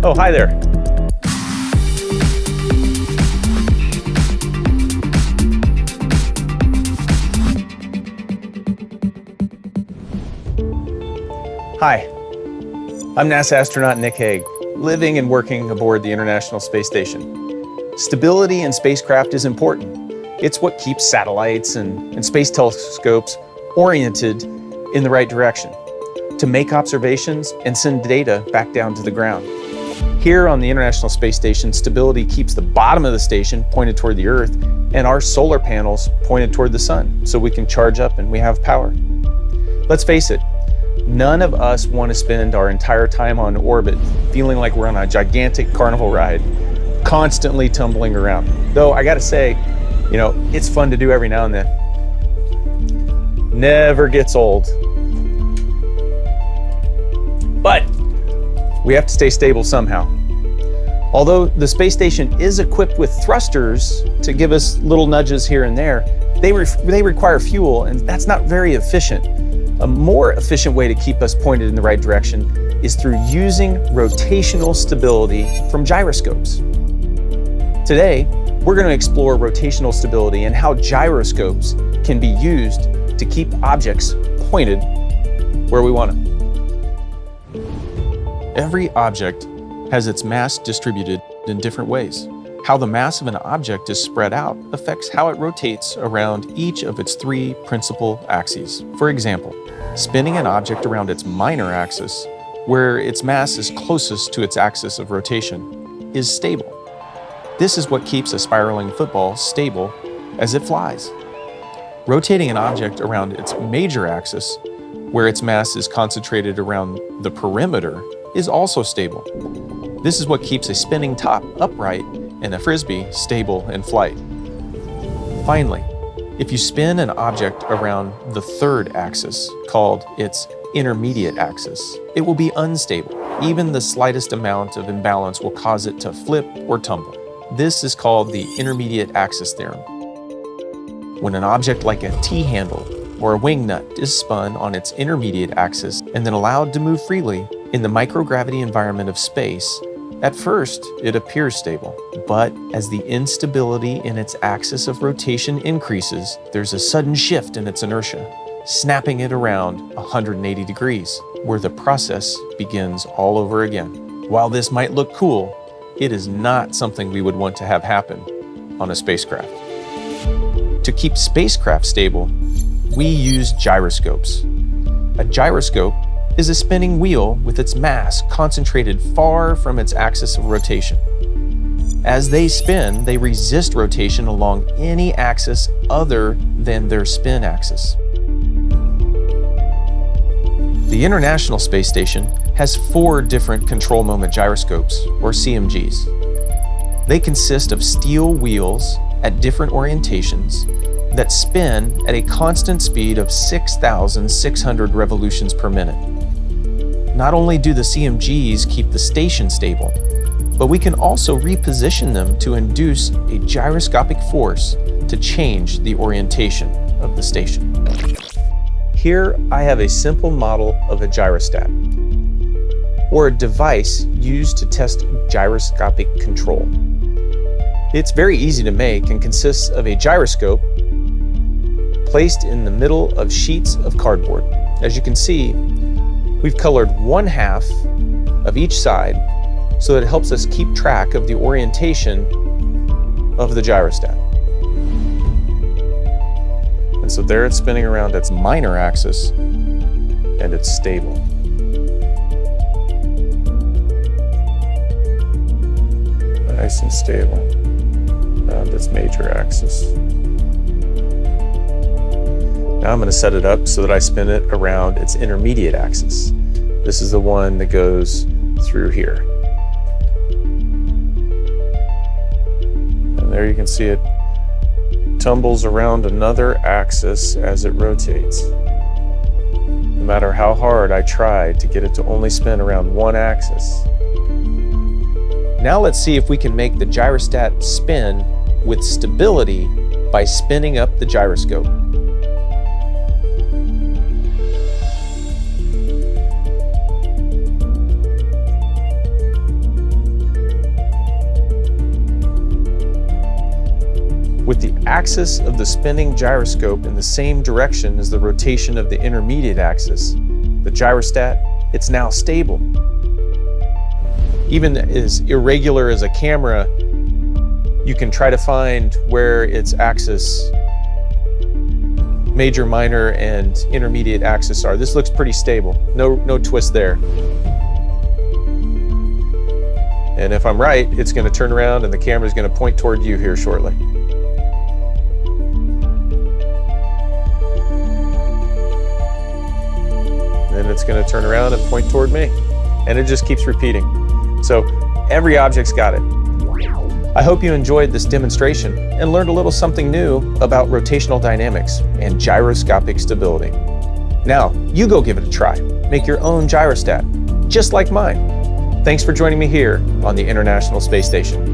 Oh, hi there. Hi, I'm NASA astronaut Nick Hague, living and working aboard the International Space Station. Stability in spacecraft is important. It's what keeps satellites and space telescopes oriented in the right direction to make observations and send data back down to the ground. Here on the International Space Station, stability keeps the bottom of the station pointed toward the Earth and our solar panels pointed toward the sun so we can charge up and we have power. Let's face it, none of us want to spend our entire time on orbit feeling like we're on a gigantic carnival ride, constantly tumbling around. Though I gotta say, it's fun to do every now and then. Never gets old. But we have to stay stable somehow. Although the space station is equipped with thrusters to give us little nudges here and there, they require fuel, and that's not very efficient. A more efficient way to keep us pointed in the right direction is through using rotational stability from gyroscopes. Today, we're going to explore rotational stability and how gyroscopes can be used to keep objects pointed where we want them. Every object has its mass distributed in different ways. How the mass of an object is spread out affects how it rotates around each of its three principal axes. For example, spinning an object around its minor axis, where its mass is closest to its axis of rotation, is stable. This is what keeps a spiraling football stable as it flies. Rotating an object around its major axis, where its mass is concentrated around the perimeter, is also stable. This is what keeps a spinning top upright and a frisbee stable in flight. Finally, if you spin an object around the third axis, called its intermediate axis, it will be unstable. Even the slightest amount of imbalance will cause it to flip or tumble. This is called the intermediate axis theorem. When an object like a T-handle or a wing nut is spun on its intermediate axis and then allowed to move freely in the microgravity environment of space, at first it appears stable, but as the instability in its axis of rotation increases, there's a sudden shift in its inertia, snapping it around 180 degrees, where the process begins all over again. While this might look cool, it is not something we would want to have happen on a spacecraft. To keep spacecraft stable, we use gyroscopes. A gyroscope is a spinning wheel with its mass concentrated far from its axis of rotation. As they spin, they resist rotation along any axis other than their spin axis. The International Space Station has 4 different control moment gyroscopes, or CMGs. They consist of steel wheels at different orientations that spin at a constant speed of 6,600 revolutions per minute. Not only do the CMGs keep the station stable, but we can also reposition them to induce a gyroscopic force to change the orientation of the station. Here I have a simple model of a gyrostat, or a device used to test gyroscopic control. It's very easy to make and consists of a gyroscope placed in the middle of sheets of cardboard. As you can see, we've colored 1/2 of each side so that it helps us keep track of the orientation of the gyrostat. And so there it's spinning around its minor axis and it's stable. Nice and stable around its major axis. Now I'm going to set it up so that I spin it around its intermediate axis. This is the one that goes through here. And there you can see it tumbles around another axis as it rotates. No matter how hard I try to get it to only spin around one axis. Now let's see if we can make the gyrostat spin with stability by spinning up the gyroscope. With the axis of the spinning gyroscope in the same direction as the rotation of the intermediate axis, the gyrostat, it's now stable. Even as irregular as a camera, you can try to find where its axis, major, minor, and intermediate axis are. This looks pretty stable. No twist there. And if I'm right, it's going to turn around and the camera is going to point toward you here shortly. Then it's going to turn around and point toward me. And it just keeps repeating. So every object's got it. I hope you enjoyed this demonstration and learned a little something new about rotational dynamics and gyroscopic stability. Now, you go give it a try. Make your own gyrostat, just like mine. Thanks for joining me here on the International Space Station.